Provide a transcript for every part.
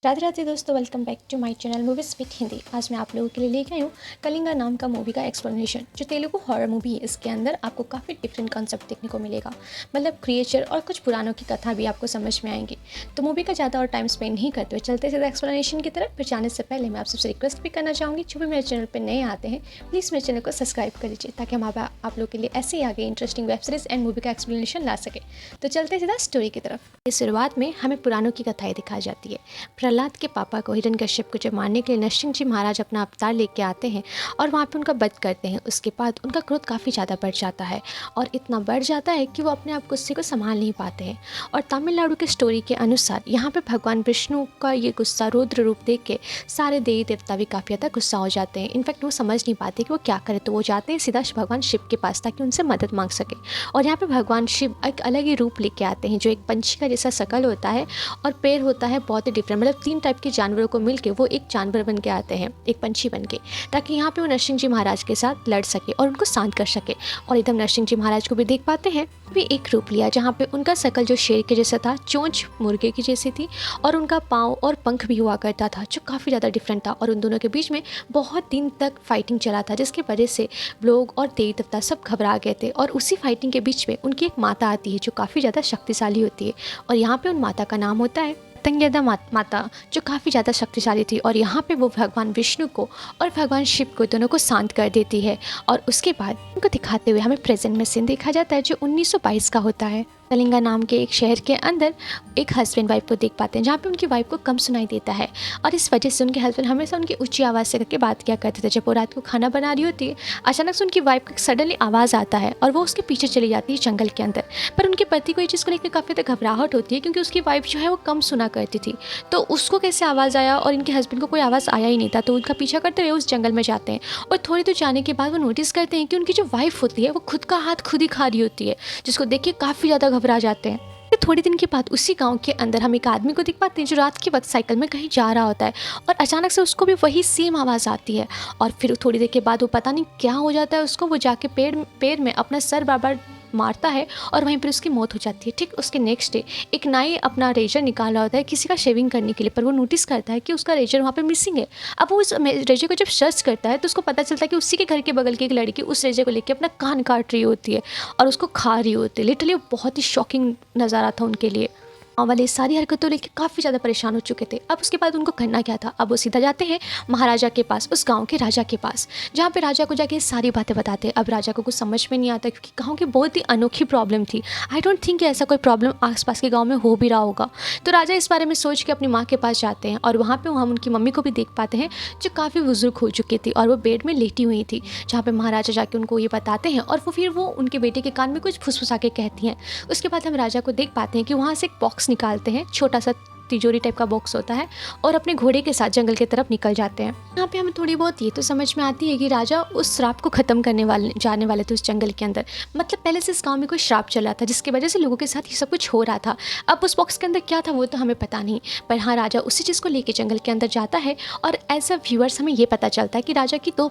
राधे राधे दोस्तों, welcome back to my channel movies with Hindi. आज मैं आप लोगों के लिए लेके आई हूँ कलिंगा नाम का मूवी का एक्सप्लेनेशन। जो तेलुगु हॉरर मूवी है, इसके अंदर आपको काफ़ी डिफरेंट कॉन्सेप्ट देखने को मिलेगा। मतलब क्रिएचर और कुछ पुरानों की कथा भी आपको समझ में आएंगी। तो मूवी का ज़्यादा और टाइम स्पेंड नहीं करते हुए चलते सीधा एक्सप्लेनेशन की तरफ। फिर जाने से पहले मैं आप सबसे रिक्वेस्ट भी करना चाहूँगी, जो भी मेरे चैनल पर नए आते हैं प्लीज़ मेरे चैनल को सब्सक्राइब कर लीजिए, ताकि हम आप लोग के लिए ऐसे ही आगे interesting web series and movie का एक्सप्लेनेशन ला सके। तो चलते सीधा स्टोरी की तरफ। इस शुरुआत में हमें पुरानों की कथाएं दिखाई जाती है। प्रहलाद के पापा को हिरण्यकश्यप को जब मारने के लिए नरसिंह जी महाराज अपना अवतार लेके आते हैं और वहाँ पे उनका वध करते हैं। उसके बाद उनका क्रोध काफ़ी ज़्यादा बढ़ जाता है और इतना बढ़ जाता है कि वो अपने आप गुस्से को संभाल नहीं पाते हैं। और तमिलनाडु के स्टोरी के अनुसार यहाँ पे भगवान विष्णु का ये गुस्सा रौद्र रूप देख के सारे देवी देवता भी काफ़ी ज़्यादा गुस्सा हो जाते हैं। इनफैक्ट वो समझ नहीं पाते कि वो क्या करें, तो वो जाते हैं सीधा भगवान शिव के पास ताकि उनसे मदद मांग सके। और यहाँ पे भगवान शिव एक अलग ही रूप लेके आते हैं, जो एक पंछी का जैसा शकल होता है और पैर होता है बहुत ही डिफरेंट। मतलब 3 टाइप के जानवरों को मिलके वो एक जानवर बन के आते हैं, एक पंछी बन के, ताकि यहाँ पे वो नरसिंह जी महाराज के साथ लड़ सके और उनको शांत कर सके। और एकदम नरसिंह जी महाराज को भी देख पाते हैं, भी एक रूप लिया जहाँ पे उनका शकल जो शेर के जैसा था, चोंच मुर्गे की जैसी थी और उनका पाँव और पंख भी हुआ करता था, जो काफ़ी ज़्यादा डिफरेंट था। और उन दोनों के बीच में बहुत दिन तक फाइटिंग चला था, जिसकी वजह से लोग और देवी देवता सब घबरा गए थे। और उसी फाइटिंग के बीच में उनकी एक माता आती है जो काफ़ी ज़्यादा शक्तिशाली होती है। और यहाँ पे उन माता का नाम होता है तंग्यदा माता, जो काफ़ी ज़्यादा शक्तिशाली थी। और यहाँ पे वो भगवान विष्णु को और भगवान शिव को दोनों को शांत कर देती है। और उसके बाद उनको दिखाते हुए हमें प्रेजेंट में सीन देखा जाता है, जो 1922 का होता है। कलिंगा नाम के एक शहर के अंदर एक हस्बैंड वाइफ को देख पाते हैं, जहाँ पे उनकी वाइफ को कम सुनाई देता है। और इस वजह से उनके हस्बैंड हमेशा उनकी ऊंची आवाज़ से करके बात किया करते थे। जब वो रात को खाना बना रही होती है, अचानक से उनकी वाइफ का सडनली आवाज़ आता है और वो उसके पीछे चली जाती है जंगल के अंदर। पर उनके पति को ये चीज़ को लेकर काफ़ी ज़्यादा घबराहट होती है, क्योंकि उसकी वाइफ जो है वो कम सुना करती थी। तो उसको कैसे आवाज़ आया और इनके हस्बैंड को कोई आवाज़ आया ही नहीं था। तो उनका पीछा करते हुए उस जंगल में जाते हैं और थोड़ी दूर जाने के बाद वो नोटिस करते हैं कि उनकी जो वाइफ होती है वो खुद का हाथ खुद ही खा रही होती है, जिसको देख के काफ़ी ज़्यादा घबरा जाते हैं। थोड़ी दिन के बाद उसी गांव के अंदर हम एक आदमी को देख पाते हैं, जो रात के वक्त साइकिल में कहीं जा रहा होता है और अचानक से उसको भी वही सेम आवाज़ आती है। और फिर थोड़ी देर के बाद वो पता नहीं क्या हो जाता है उसको, वो जाके पैर में अपना सर बार बार मारता है और वहीं पर उसकी मौत हो जाती है। ठीक उसके नेक्स्ट डे एक नाई अपना रेजर निकाल रहा होता है किसी का शेविंग करने के लिए, पर वो नोटिस करता है कि उसका रेजर वहाँ पे मिसिंग है। अब वो उस रेजर को जब सर्च करता है तो उसको पता चलता है कि उसी के घर के बगल की एक लड़की उस रेजर को लेकर अपना कान काट रही होती है और उसको खा रही होती है। लिटरली बहुत ही शॉकिंग नज़ारा था उनके लिए। गाँव वाले सारी हरकतों लेके काफ़ी ज़्यादा परेशान हो चुके थे। अब उसके बाद उनको करना क्या था, अब वो सीधा जाते हैं महाराजा के पास, उस गांव के राजा के पास, जहाँ पे राजा को जाके सारी बातें बताते हैं। अब राजा को कुछ समझ में नहीं आता, क्योंकि गांव की बहुत ही अनोखी प्रॉब्लम थी। आई डोंट थिंक ऐसा कोई प्रॉब्लम आसपास के गाँव में हो भी रहा होगा। तो राजा इस बारे में सोच के अपनी माँ के पास जाते हैं और वहाँ पर हम उनकी मम्मी को भी देख पाते हैं, जो काफ़ी बुजुर्ग हो चुकी थी और वो बेड में लेटी हुई थी, जहाँ पर महाराजा जाके उनको ये बताते हैं और फिर वो उनके बेटे के कान में कुछ फुसफुसा के कहती हैं। उसके बाद हम राजा को देख पाते हैं कि वहाँ से एक बॉक्स निकालते हैं, छोटा सा तिजोरी टाइप का बॉक्स होता है, और अपने घोड़े के साथ जंगल की तरफ निकल जाते हैं। यहाँ पे हमें थोड़ी बहुत ये तो समझ में आती है कि राजा उस श्राप को ख़त्म करने जाने वाले थे उस जंगल के अंदर। मतलब पहले से इस गांव में कोई श्राप चला था, जिसकी वजह से लोगों के साथ ये सब कुछ हो रहा था। अब उस बॉक्स के अंदर क्या था वो तो हमें पता नहीं, पर हाँ राजा उसी चीज़ को लेकर जंगल के अंदर जाता है। और एज अ व्यूअर्स हमें ये पता चलता है कि राजा की 2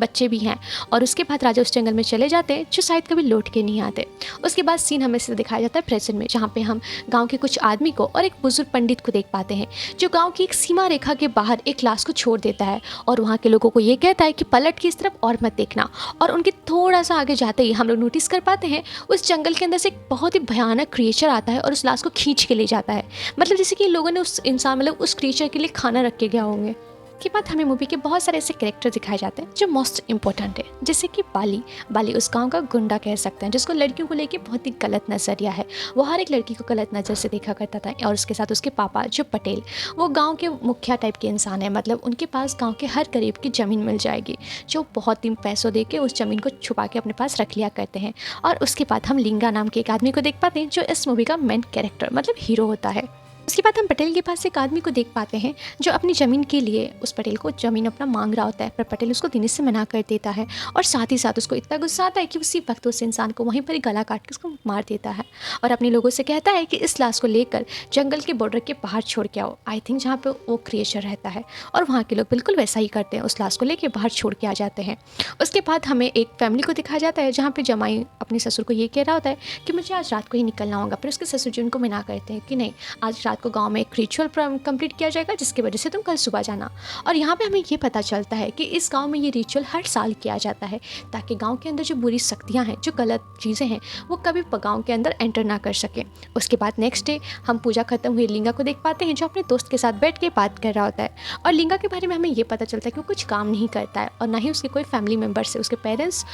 बच्चे भी हैं। और उसके बाद राजा उस जंगल में चले जाते हैं, जो शायद कभी लौट के नहीं आते। उसके बाद सीन हमें से दिखाया जाता है प्रेजेंट में, जहाँ पे हम गाँव के कुछ आदमी को और एक बुजुर्ग पंडित को देख पाते हैं, जो गांव की एक सीमा रेखा के बाहर एक लाश को छोड़ देता है और वहां के लोगों को ये कहता है कि पलट के इस तरफ और मत देखना। और उनके थोड़ा सा आगे जाते ही हम लोग नोटिस कर पाते हैं उस जंगल के अंदर से एक बहुत ही भयानक क्रिएचर आता है और उस लाश को खींच के ले जाता है। मतलब जैसे कि लोगों ने उस इंसान मतलब उस क्रिएचर के लिए खाना रख के गया होंगे। के बाद हमें मूवी के बहुत सारे ऐसे कैरेक्टर दिखाए जाते हैं जो मोस्ट इंपॉर्टेंट है, जैसे कि बाली उस गांव का गुंडा कह सकते हैं, जिसको लड़कियों को लेके बहुत ही गलत नज़रिया है। वो हर एक लड़की को गलत नज़र से देखा करता था। और उसके साथ उसके पापा जो पटेल, वो गांव के मुखिया टाइप के इंसान है। मतलब उनके पास गांव के हर गरीब की ज़मीन मिल जाएगी, जो बहुत ही पैसों दे के उस ज़मीन को छुपा के अपने पास रख लिया करते हैं। और उसके बाद हम लिंगा नाम के एक आदमी को देख पाते हैं, जो इस मूवी का मेन कैरेक्टर मतलब हीरो होता है। उसके बाद हम पटेल के पास एक आदमी को देख पाते हैं, जो अपनी ज़मीन के लिए उस पटेल को ज़मीन अपना मांग रहा होता है, पर पटेल उसको देने से मना कर देता है। और साथ ही साथ उसको इतना गुस्सा आता है कि उसी वक्त उस इंसान को वहीं पर ही गला काट के उसको मार देता है और अपने लोगों से कहता है कि इस लाश को लेकर जंगल के बॉर्डर के बाहर छोड़ के आओ। आई थिंक जहाँ पर वो क्रिएचर रहता है, और वहाँ के लोग बिल्कुल वैसा ही करते हैं, उस लाश को लेकर बाहर छोड़ के आ जाते हैं। उसके बाद हमें एक फैमिली को दिखाया जाता है, जहाँ पर जमाई अपने ससुर को ये कह रहा होता है कि मुझे आज रात को ही निकलना होगा, पर उसके ससुर जी उनको मना करते हैं कि नहीं, आज रात रात को गाँव में एक रिचुअल कंप्लीट किया जाएगा, जिसकी वजह से तुम कल सुबह जाना। और यहाँ पे हमें ये पता चलता है कि इस गांव में ये रिचुअल हर साल किया जाता है, ताकि गांव के अंदर जो बुरी शक्तियाँ हैं, जो गलत चीज़ें हैं, वो कभी गांव के अंदर एंटर ना कर सकें। उसके बाद नेक्स्ट डे हम पूजा खत्म हुई लिंगा को देख पाते हैं, जो अपने दोस्त के साथ बैठ के बात कर रहा होता है। और लिंगा के बारे में हमें ये पता चलता है कि वो कुछ काम नहीं करता है और ना ही उसके कोई फैमिली मेम्बर्स है। उसके पेरेंट्स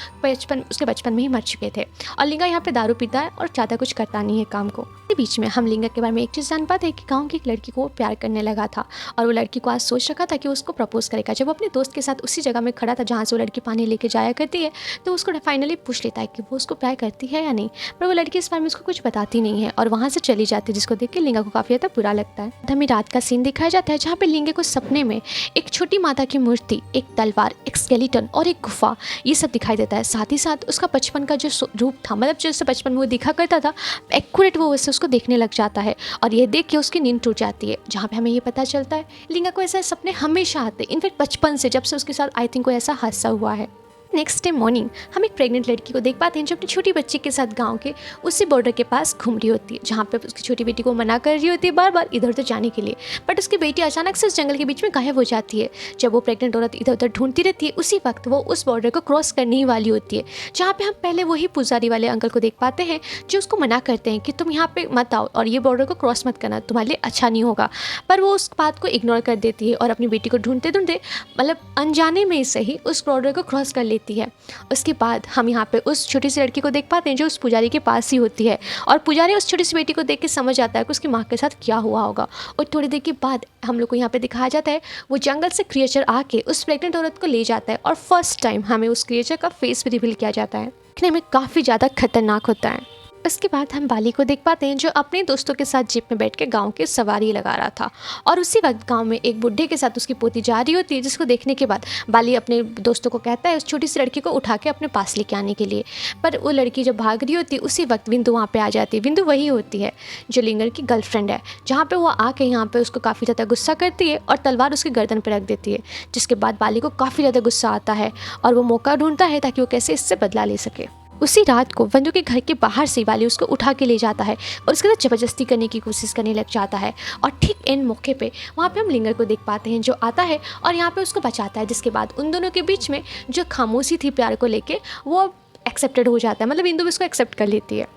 उसके बचपन में ही मर चुके थे और लिंगा यहाँ पे दारू पीता है और ज़्यादा कुछ करता नहीं है काम को। के बीच में हम लिंगा के बारे में एक चीज़ जान पाते हैं कि गाँव की एक लड़की को वो प्यार करने लगा था और वो लड़की को आज सोच रखा था कि उसको प्रपोज करेगा। जब वो अपने दोस्त के साथ उसी जगह में खड़ा था जहाँ से वो लड़की पानी लेके जाया करती है, तो उसको फाइनली पूछ लेता है कि वो उसको प्यार करती है या नहीं, पर वो लड़की इस बारे में उसको कुछ बताती नहीं है और वहाँ से चली जाती है, जिसको देख के लिंगा को काफ़ी ज़्यादा बुरा लगता है। हमें रात का सीन दिखाया जाता है जहाँ पे लिंगे को सपने में एक छोटी माता की मूर्ति, एक तलवार, एक स्केलेटन और एक गुफा, ये सब दिखाई देता है। साथ ही साथ उसका बचपन का जो रूप था, मतलब जैसे बचपन में वो दिखा करता था एक्यूरेट, वो वैसे उसको देखने लग जाता है और ये देख के उसकी नींद टूट जाती है। जहाँ पे हमें ये पता चलता है लिंगा को ऐसे सपने हमेशा आते, इनफैक्ट बचपन से, जब से उसके साथ आई थिंक कोई ऐसा हादसा हुआ है। नेक्स्ट डे मॉर्निंग हम एक प्रेग्नेंट लड़की को देख पाते हैं जो अपनी छोटी बच्ची के साथ गांव के उसी बॉर्डर के पास घूम रही होती है, जहाँ पे उसकी छोटी बेटी को मना कर रही होती है बार बार इधर उधर जाने के लिए, बट उसकी बेटी अचानक से उस जंगल के बीच में गायब हो जाती है। जब वो प्रेग्नेंट औरत इधर उधर ढूंढती रहती है, उसी वक्त वो उस बॉर्डर को क्रॉस करने ही वाली होती है, जहाँ पे हम पहले वही पुजारी वाले अंकल को देख पाते हैं जो उसको मना करते हैं कि तुम यहाँ पे मत आओ और ये बॉर्डर को क्रॉस मत करना, तुम्हारे लिए अच्छा नहीं होगा। पर वो उस बात को इग्नोर कर देती है और अपनी बेटी को ढूंढते ढूंढते, मतलब अनजाने में से ही उस बॉर्डर को क्रॉस कर लेती है। उसके बाद हम यहाँ पे उस छोटी सी लड़की को देख पाते हैं जो उस पुजारी के पास ही होती है और पुजारी उस छोटी सी बेटी को देख के समझ आता है कि उसकी माँ के साथ क्या हुआ होगा। और थोड़ी देर के बाद हम लोग को यहाँ पे दिखाया जाता है वो जंगल से क्रिएचर आके उस प्रेग्नेंट औरत को ले जाता है और फर्स्ट टाइम हमें उस क्रिएचर का फेस भी रिवील किया जाता है, दिखने में काफ़ी ज़्यादा खतरनाक होता है। उसके बाद हम बाली को देख पाते हैं जो अपने दोस्तों के साथ जीप में बैठ के गाँव की सवारी लगा रहा था और उसी वक्त गाँव में एक बुढ़े के साथ उसकी पोती जा रही होती है, जिसको देखने के बाद बाली अपने दोस्तों को कहता है उस छोटी सी लड़की को उठा के अपने पास लेके आने के लिए। पर वो लड़की जब भाग रही होती है उसी वक्त विंदु वहाँ पे आ जाती है। विंदु वही होती है जो लिंगर की गर्लफ्रेंड है, जहाँ पे वो आके यहाँ पे उसको काफ़ी ज़्यादा गुस्सा करती है और तलवार उसके गर्दन पर रख देती है, जिसके बाद बाली को काफ़ी ज़्यादा गुस्सा आता है और वो मौका ढूंढता है ताकि वो कैसे इससे बदला ले सके। उसी रात को विंदु के घर के बाहर से बाली उसको उठा के ले जाता है और उसके साथ ज़बरदस्ती करने की कोशिश करने लग जाता है और ठीक इन मौके पे वहाँ पे हम लिंगर को देख पाते हैं जो आता है और यहाँ पे उसको बचाता है, जिसके बाद उन दोनों के बीच में जो खामोशी थी प्यार को लेके वो एक्सेप्टेड हो जाता है, मतलब विंदु उसको एक्सेप्ट कर लेती है।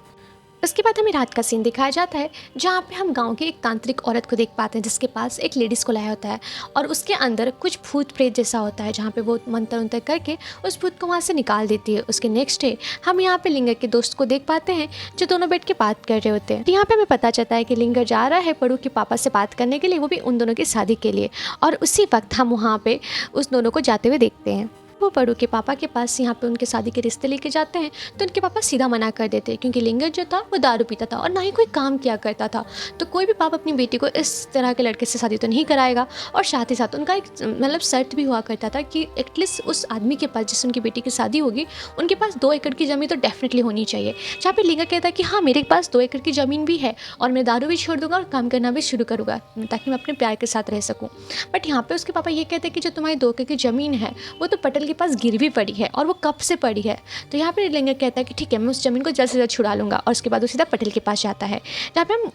उसके बाद हमें रात का सीन दिखाया जाता है जहाँ पे हम गांव की एक तांत्रिक औरत को देख पाते हैं जिसके पास एक लेडीज़ को लाया होता है और उसके अंदर कुछ भूत प्रेत जैसा होता है, जहाँ पे वो मंत्र उंतर करके उस भूत को वहाँ से निकाल देती है। उसके नेक्स्ट डे हम यहाँ पे लिंगर के दोस्त को देख पाते हैं जो दोनों बैठ के बात कर रहे होते हैं। यहाँ पे हमें पता चलता है कि लिंगर जा रहा है पड़ू के पापा से बात करने के लिए, वो भी उन दोनों की शादी के लिए, और उसी वक्त हम वहाँ पे उस दोनों को जाते हुए देखते हैं। वो पड़ू के पापा के पास यहाँ पे उनके शादी के रिश्ते लेके जाते हैं तो उनके पापा सीधा मना कर देते हैं, क्योंकि लिंगर जो था वो दारू पीता था और ना ही कोई काम किया करता था, तो कोई भी पाप अपनी बेटी को इस तरह के लड़के से शादी तो नहीं कराएगा। और साथ ही साथ उनका एक मतलब शर्त भी हुआ करता था कि एटलीस्ट उस आदमी के पास जिससे उनकी बेटी की शादी होगी उनके पास 2 एकड़ की ज़मीन तो डेफिनेटली होनी चाहिए। जहाँ पे लिंगर कहता है कि हाँ मेरे पास 2 एकड़ की ज़मीन भी है और मैं दारू भी छोड़ दूंगा और काम करना भी शुरू करूँगा ताकि मैं अपने प्यार के साथ रह सकूँ। बट यहाँ पे उसके पापा ये कहते हैं कि जो तुम्हारी 2 एकड़ की ज़मीन है वो तो पटेल के पास गिरवी पड़ी है और वो कब से पड़ी है। तो यहाँ पे लिंगर कहता है कि ठीक है मैं उस ज़मीन को जल्द से जल्द छुड़ा लूँगा और उसके बाद वो सीधा पटेल के पास जाता है। जहाँ पे हम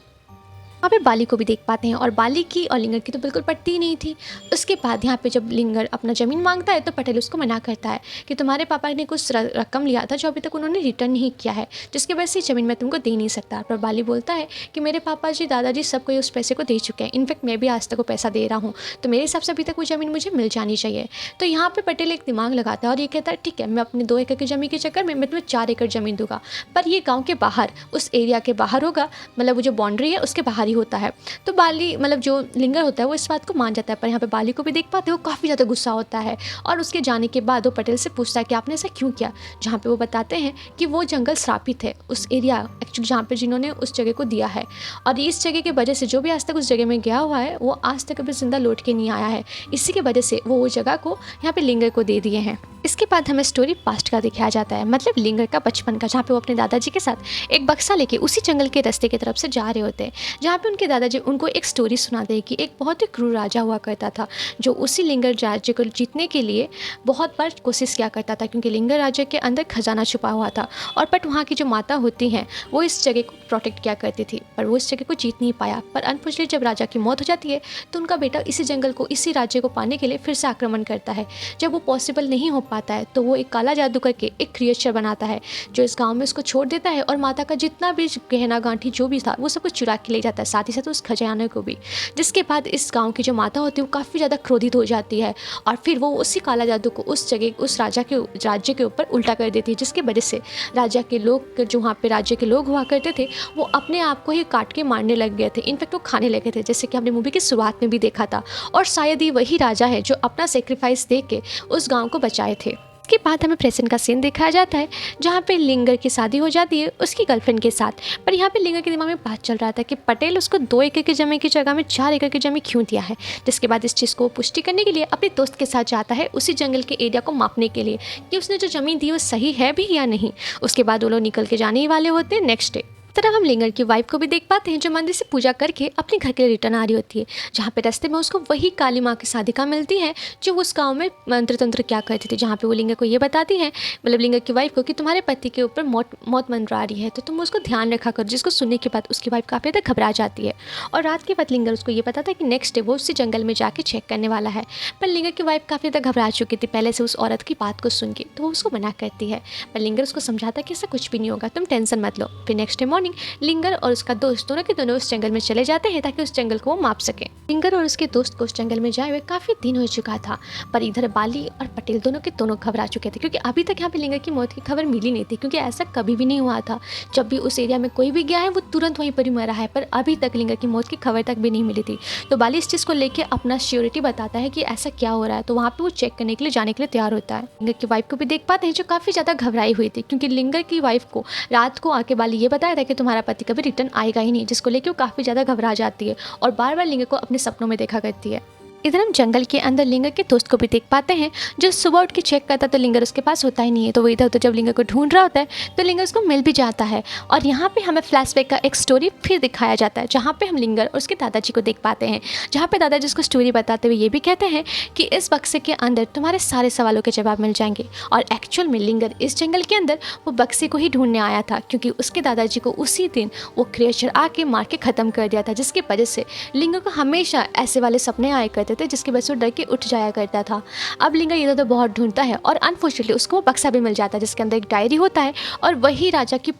वहाँ पे बाली को भी देख पाते हैं और बाली की और लिंगर की तो बिल्कुल पटती नहीं थी। उसके बाद यहाँ पे जब लिंगर अपना ज़मीन मांगता है तो पटेल उसको मना करता है कि तुम्हारे पापा ने कुछ रकम लिया था जो अभी तक उन्होंने रिटर्न नहीं किया है, जिसकी वजह से ज़मीन मैं तुमको दे नहीं सकता। पर बाली बोलता है कि मेरे पापा जी दादाजी सब कोई उस पैसे को दे चुके हैं, इनफैक्ट मैं भी आज तक वो पैसा दे रहा हूँ, तो मेरे हिसाब से अभी तक वो ज़मीन मुझे मिल जानी चाहिए। तो यहाँ पर पटेल एक दिमाग लगाता है और ये कहता है ठीक है मैं अपने 2 एकड़ की ज़मीन के चक्कर में मैं तुम्हें 4 एकड़ ज़मीन दूंगा, पर ये गाँव के बाहर उस एरिया के बाहर होगा, मतलब वो जो बाउंड्री है उसके बाहर ही होता है। तो बाली मतलब जो लिंगर होता है वो इस बात को मान जाता है। पर यहाँ पे बाली को भी देख पाते हैं वो काफ़ी ज़्यादा गुस्सा होता है और उसके जाने के बाद वो पटेल से पूछता है कि आपने ऐसा क्यों किया, जहाँ पे वो बताते हैं कि वो जंगल श्रापित है, उस एरिया एक्चुअली जहाँ पे जिन्होंने उस जगह को दिया है और इस जगह की वजह से जो भी आज तक उस जगह में गया हुआ है वो आज तक अभी जिंदा लौट के नहीं आया है, इसी की वजह से वो जगह को यहाँ पे लिंगर को दे दिए हैं। इसके बाद हमें स्टोरी पास्ट का दिखाया जाता है, मतलब लिंगर का बचपन का, जहाँ पे वो अपने दादाजी के साथ एक बक्सा लेके उसी जंगल के रास्ते की तरफ से जा रहे होते हैं, जहाँ पे उनके दादाजी उनको एक स्टोरी सुनाते हैं कि एक बहुत ही क्रूर राजा हुआ करता था, जो उसी लिंगर राज्य को जीतने के लिए बहुत बार कोशिश किया करता था, क्योंकि लिंगर राज्य के अंदर खजाना छुपा हुआ था। और बट वहाँ की जो माता होती हैं वो इस जगह को प्रोटेक्ट किया करती थी, पर वो इस जगह को जीत नहीं पाया। पर अनफॉर्चुनेटली जब राजा की मौत हो जाती है तो उनका बेटा इसी जंगल को, इसी राज्य को पाने के लिए फिर से आक्रमण करता है। जब वो पॉसिबल नहीं हो पाता है तो वो एक काला जादू करके एक क्रिएचर बनाता है जो इस गांव में उसको छोड़ देता है, और माता का जितना भी गहना गांठी जो भी था वो सब कुछ चुरा के ले जाता है, साथ ही साथ उस खजाने को भी। जिसके बाद इस गांव की जो माता होती है वो काफ़ी ज़्यादा क्रोधित हो जाती है, और फिर वो उसी काला जादू को उस जगह, उस राज्य के ऊपर उल्टा कर देती है, जिसकी वजह से राजा के लोग, जो वहाँ पे राज्य के लोग हुआ करते थे, वो अपने आप को ही काट के मारने लग गए थे। इनफैक्ट वो खाने लगे थे, जैसे कि हमने मूवी की शुरुआत में भी देखा था। और शायद ही वही राजा है जो अपना सेक्रीफाइस दे के उस गाँव को बचाए थे। उसके बाद हमें प्रेजेंट का सीन दिखाया जाता है जहाँ पे लिंगर की शादी हो जाती है उसकी गर्लफ्रेंड के साथ। पर यहाँ पे लिंगर के दिमाग में बात चल रहा था कि पटेल उसको 2 एकड़ की ज़मीन की जगह में 4 एकड़ की ज़मीन क्यों दिया है। जिसके बाद इस चीज़ को पुष्टि करने के लिए अपने दोस्त के साथ जाता है उसी जंगल के एरिया को मापने के लिए कि उसने जो ज़मीन दी वो सही है भी या नहीं। उसके बाद वो लोग निकल के जाने ही वाले होते हैं नेक्स्ट डे। तरह हम लिंगर की वाइफ को भी देख पाते हैं जो मंदिर से पूजा करके अपने घर के लिए रिटर्न आ रही होती है, जहाँ पे रास्ते में उसको वही काली माँ की साधिका मिलती है जो उस गांव में मंत्र तंत्र क्या करती थी। जहाँ पे वो लिंगर को ये बताती है, मतलब लिंगर की वाइफ को, कि तुम्हारे पति के ऊपर मौत मंडरा रही है तो तुम उसको ध्यान रखा करो। जिसको सुनने के बाद उसकी वाइफ काफ़ी ज़्यादा घबरा जाती है, और रात के बाद लिंगर उसको ये बताता है कि नेक्स्ट डे वो उसी जंगल में जाके चेक करने वाला है। पर लिंगर की वाइफ काफ़ी ज़्यादा घबरा चुकी थी पहले से उस औरत की बात को सुन के, तो वो उसको मना करती है। पर लिंगर उसको समझाता है कि ऐसा कुछ भी नहीं होगा, तुम टेंशन मत लो। फिर नेक्स्ट डे मॉर्निंग लिंगर और उसका दोस्त दोनों के दोनों उस जंगल में चले जाते हैं ताकि उस जंगल को वो माप सके। लिंगर और उसके दोस्त को उस जंगल में जाए हुए काफ़ी दिन हो चुका था, पर इधर बाली और पटेल दोनों के दोनों घबरा चुके थे, क्योंकि अभी तक यहाँ पे लिंगर की मौत की खबर मिली नहीं थी, क्योंकि ऐसा कभी भी नहीं हुआ था। जब भी उस एरिया में कोई भी गया है वो तुरंत वहीं पर ही मरा है, पर अभी तक लिंगर की मौत की खबर तक भी नहीं मिली थी। तो बाली इस चीज़ को लेकर अपना श्योरिटी बताता है कि ऐसा क्या हो रहा है, तो वहाँ पर वो चेक करने के लिए जाने के लिए तैयार होता है। लिंगर की वाइफ को भी देख पाते हैं जो काफ़ी ज़्यादा घबराई हुई थी, क्योंकि लिंगर की वाइफ को रात को आके बाली ये बताया था कि तुम्हारा पति कभी रिटर्न आएगा ही नहीं, जिसको लेकर वो काफ़ी ज़्यादा घबरा जाती है और बार बार लिंगर को अपने सपनों में देखा करती है। इधर हम जंगल के अंदर लिंगर के दोस्त को भी देख पाते हैं जो सुबह उठ के चेक करता तो लिंगर उसके पास होता ही नहीं है, तो वो इधर उधर जब लिंगर को ढूंढ रहा होता है तो लिंगर उसको मिल भी जाता है। और यहाँ पे हमें फ्लैशबैक का एक स्टोरी फिर दिखाया जाता है, जहाँ पे हम लिंगर और उसके दादाजी को देख पाते हैं, जहाँ पे दादाजी उसको स्टोरी बताते हुए ये भी कहते हैं कि इस बक्से के अंदर तुम्हारे सारे सवालों के जवाब मिल जाएंगे। और एक्चुअल में लिंगर इस जंगल के अंदर वो बक्से को ही ढूंढने आया था, क्योंकि उसके दादाजी को उसी दिन वो क्रिएचर आके मार के ख़त्म कर दिया था, जिसकी वजह से लिंगर को हमेशा ऐसे वाले सपने आया करते थे जिसकी वजह से के उठ जाया करता था। अब लिंगर इधर उधर बहुत ढूंढता है और अनफॉर्चुनेटली उसको वो बक्सा भी मिल जाता है जिसके अंदर एक डायरी होता है, और वही राजा की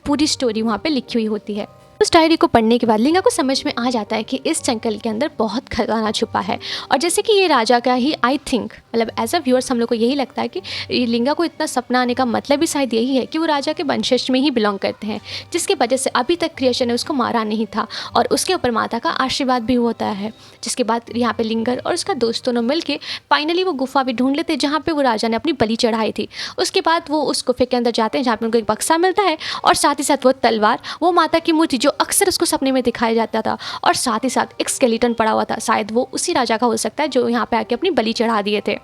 पूरी स्टोरी वहाँ पे लिखी हुई होती है। उस डायरी को पढ़ने के बाद लिंगर को समझ में आ जाता है कि इस जंगल के अंदर बहुत खजाना छुपा है, और जैसे कि ये राजा का ही आई थिंक, मतलब एज अ व्यूअर्स हम लोग को यही लगता है कि लिंगर को इतना सपना आने का मतलब भी शायद यही है कि वो राजा के वंशज में ही बिलोंग करते हैं, जिसकी वजह से अभी तक क्रिएचर ने उसको मारा नहीं था और उसके ऊपर माता का आशीर्वाद भी होता है। जिसके बाद यहाँ पे लिंगर और उसका दोस्त दोनों मिल के फाइनली वो गुफा भी ढूंढ लेते हैं जहाँ पे वो राजा ने अपनी बलि चढ़ाई थी। उसके बाद वो उस गुफे के अंदर जाते हैं जहाँ पे उनको एक बक्सा मिलता है, और साथ ही साथ वो तलवार, वो माता की मूर्ति जो अक्सर उसको सपने में दिखाया जाता था, और साथ ही साथ एक स्केलेटन पड़ा हुआ था, शायद वो उसी राजा का हो सकता है जो यहाँ पे आके अपनी बलि चढ़ा दिए थे।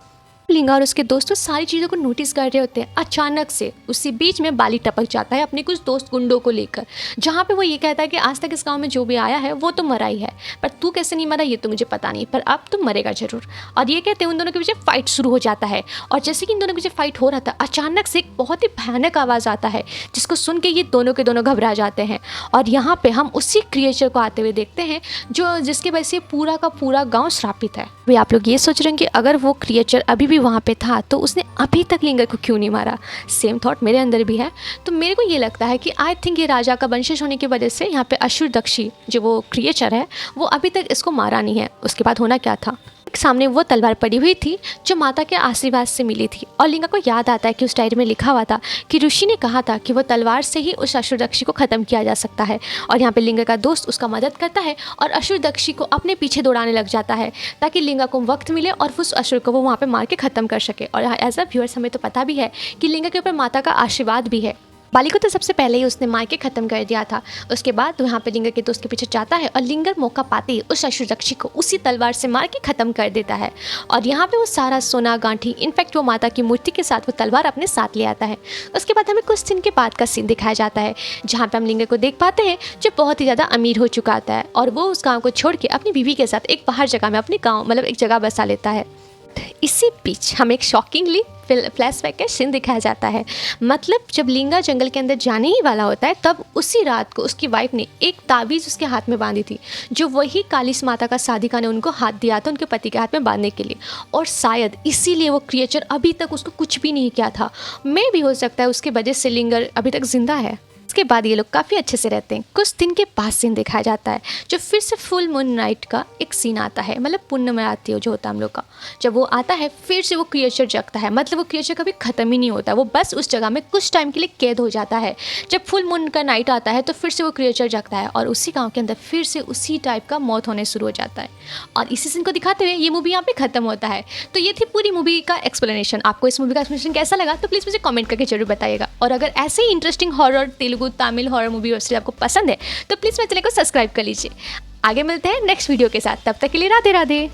लिंगर और उसके दोस्त तो सारी चीज़ों को नोटिस कर रहे होते हैं। अचानक से उसी बीच में बाली टपक जाता है अपने कुछ दोस्त गुंडों को लेकर, जहाँ पे वो ये कहता है कि आज तक इस गांव में जो भी आया है वो तो मरा ही है, पर तू कैसे नहीं मरा ये तो मुझे पता नहीं, पर अब तुम मरेगा जरूर। और ये कहते हैं उन दोनों के पीछे फाइट शुरू हो जाता है, और जैसे कि इन दोनों के पीछे फाइट हो रहा था अचानक से एक बहुत ही भयानक आवाज़ आता है जिसको सुन के ये दोनों के दोनों घबरा जाते हैं। और यहाँ पर हम उसी क्रिएचर को आते हुए देखते हैं जो जिसकी वजह से पूरा का पूरा गाँव श्रापित है। भाई आप लोग ये सोच रहे हैं कि अगर वो क्रिएचर अभी भी वहाँ पे था तो उसने अभी तक लिंगर को क्यों नहीं मारा। सेम थॉट मेरे अंदर भी है। तो मेरे को ये लगता है कि आई थिंक ये राजा का वंशज होने की वजह से यहाँ पे अशुरदक्षी जो वो क्रिएचर है वो अभी तक इसको मारा नहीं है। उसके बाद होना क्या था, सामने वो तलवार पड़ी हुई थी जो माता के आशीर्वाद से मिली थी, और लिंगर को याद आता है कि उस डायरी में लिखा हुआ था कि ऋषि ने कहा था कि वो तलवार से ही उस अशुरदक्षी को ख़त्म किया जा सकता है। और यहाँ पे लिंगर का दोस्त उसका मदद करता है और अशुरदक्षी को अपने पीछे दौड़ाने लग जाता है ताकि लिंगर को वक्त मिले और उस असुर को वो वहाँ पर मार के ख़त्म कर सके। और एज अ व्यूअर्स हमें तो पता भी है कि लिंगर के ऊपर माता का आशीर्वाद भी है। बाली को तो सबसे पहले ही उसने मार के ख़त्म कर दिया था। उसके बाद वहाँ पे लिंगर के दोस्त के पीछे जाता है और लिंगर मौका पाते ही उस अशुरक्षी को उसी तलवार से मार के ख़त्म कर देता है। और यहाँ पे वो सारा सोना गांठी, इनफैक्ट वो माता की मूर्ति के साथ वो तलवार अपने साथ ले आता है। उसके बाद हमें कुछ दिन के बाद का सीन दिखाया जाता है जहाँ पे हम लिंगर को देख पाते हैं जो बहुत ही ज़्यादा अमीर हो चुका आता है और वो उस गाँव को छोड़ के अपनी बीवी के साथ एक बाहर जगह में अपने गाँव मतलब एक जगह बसा लेता है। इसी बीच हमें एक शॉकिंगली फ्लैशबैक का सीन दिखाया जाता है। मतलब जब लिंगा जंगल के अंदर जाने ही वाला होता है तब उसी रात को उसकी वाइफ ने एक ताबीज़ उसके हाथ में बांधी थी जो वही कालिस माता का साधिका ने उनको हाथ दिया था उनके पति के हाथ में बांधने के लिए। और शायद इसीलिए वो क्रिएचर अभी तक उसको कुछ भी नहीं किया था। मे भी हो सकता है उसके वजह से लिंगर अभी तक जिंदा है। इसके बाद ये लोग काफ़ी अच्छे से रहते हैं। कुछ दिन के बाद सीन दिखाया जाता है जो फिर से फुल मून नाइट का एक सीन आता है, मतलब पूर्णिमा रात्रि हो जो होता है हम लोग का। जब वो आता है फिर से वो क्रिएचर जगता है, मतलब वो क्रिएचर कभी ख़त्म ही नहीं होता, वो बस उस जगह में कुछ टाइम के लिए कैद हो जाता है। जब फुल मून का नाइट आता है तो फिर से वो क्रिएचर जगता है और उसी गाँव के अंदर फिर से उसी टाइप का मौत होने शुरू हो जाता है। और इसी सीन को दिखाते हुए ये मूवी यहाँ पे ख़त्म होता है। तो ये थी पूरी मूवी का एक्सप्लेनेशन। आपको इस मूवी का एक्सप्लेनेशन कैसा लगा तो प्लीज़ मुझे कमेंट करके जरूर बताइएगा। और अगर ऐसे ही interesting horror, Telugu, Tamil horror movie web series आपको पसंद है तो प्लीज़ मेरे चैनल को सब्सक्राइब कर लीजिए। आगे मिलते हैं नेक्स्ट वीडियो के साथ, तब तक के लिए राधे राधे।